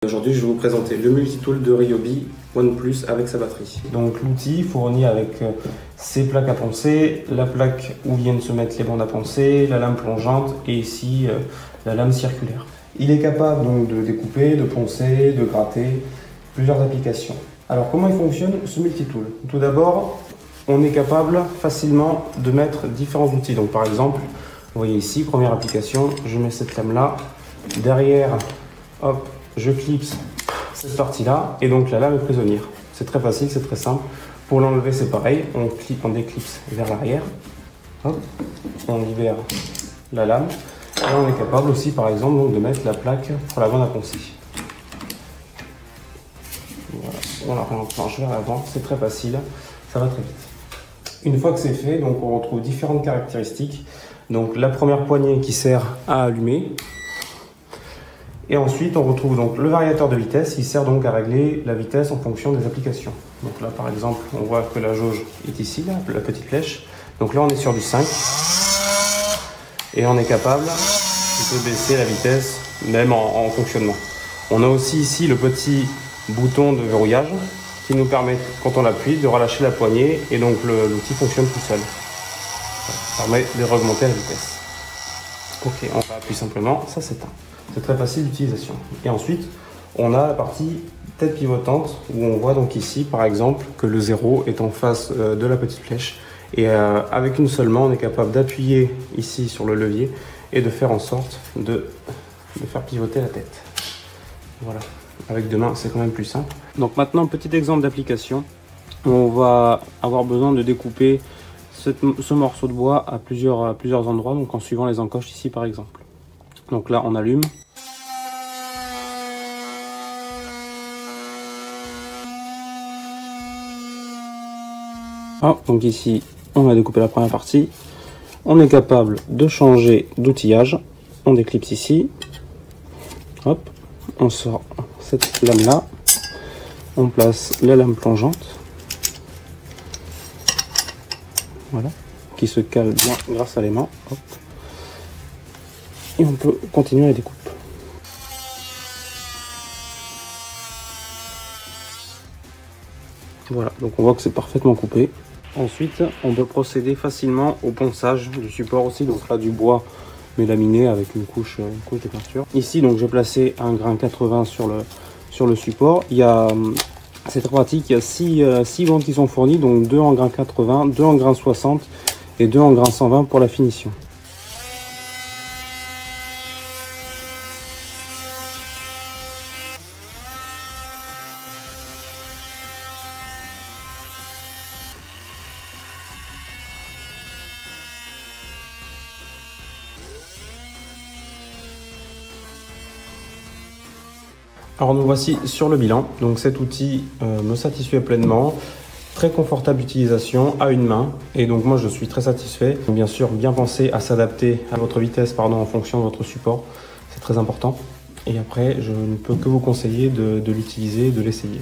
Aujourd'hui, je vais vous présenter le multitool de Ryobi OnePlus avec sa batterie. Donc l'outil fourni avec ses plaques à poncer, la plaque où viennent se mettre les bandes à poncer, la lame plongeante et ici la lame circulaire. Il est capable donc de découper, de poncer, de gratter, plusieurs applications. Alors comment il fonctionne ce multitool? Tout d'abord, on est capable facilement de mettre différents outils. Donc par exemple, vous voyez ici, première application, je mets cette lame là, derrière, hop, je clipse cette partie-là et donc la lame est prisonnière. C'est très facile, c'est très simple. Pour l'enlever, c'est pareil. On déclipse vers l'arrière. Hop, on libère la lame. Et on est capable aussi, par exemple, donc, de mettre la plaque pour la bande à poncer. Voilà, on la réenclenche vers l'avant. C'est très facile, ça va très vite. Une fois que c'est fait, donc on retrouve différentes caractéristiques. Donc la première poignée qui sert à allumer. Et ensuite, on retrouve donc le variateur de vitesse qui sert donc à régler la vitesse en fonction des applications. Donc là, par exemple, on voit que la jauge est ici, là, la petite flèche. Donc là, on est sur du 5. Et on est capable de baisser la vitesse, même en fonctionnement. On a aussi ici le petit bouton de verrouillage qui nous permet, quand on l'appuie, de relâcher la poignée. Et donc, l'outil fonctionne tout seul. Ça permet de remonter la vitesse. Ok, on va appuyer simplement, ça s'éteint. C'est très facile d'utilisation. Et ensuite, on a la partie tête pivotante où on voit donc ici, par exemple, que le 0 est en face de la petite flèche. Et avec une seule main, on est capable d'appuyer ici sur le levier et de faire en sorte de faire pivoter la tête. Voilà. Avec deux mains, c'est quand même plus simple. Donc maintenant, petit exemple d'application. On va avoir besoin de découper ce morceau de bois à plusieurs endroits, donc en suivant les encoches ici par exemple. Donc là, on allume. Ah, donc ici, on a découpé la première partie. On est capable de changer d'outillage. On déclipse ici. Hop, on sort cette lame-là. On place la lame plongeante. Voilà, qui se cale bien grâce à l'aimant. Hop. Et on peut continuer la découpe. Voilà, donc on voit que c'est parfaitement coupé. Ensuite, on peut procéder facilement au ponçage du support aussi, donc là du bois mais laminé avec une couche de peinture. Ici, donc j'ai placé un grain 80 sur le support. C'est très pratique, il y a 6 bandes qui sont fournies, donc 2 en grain 80, 2 en grain 60 et 2 en grain 120 pour la finition. Alors nous voici sur le bilan. Donc cet outil me satisfait pleinement, très confortable d'utilisation à une main et donc moi je suis très satisfait. Bien sûr, bien penser à s'adapter à votre vitesse en fonction de votre support, c'est très important. Et après, je ne peux que vous conseiller de l'utiliser, de l'essayer.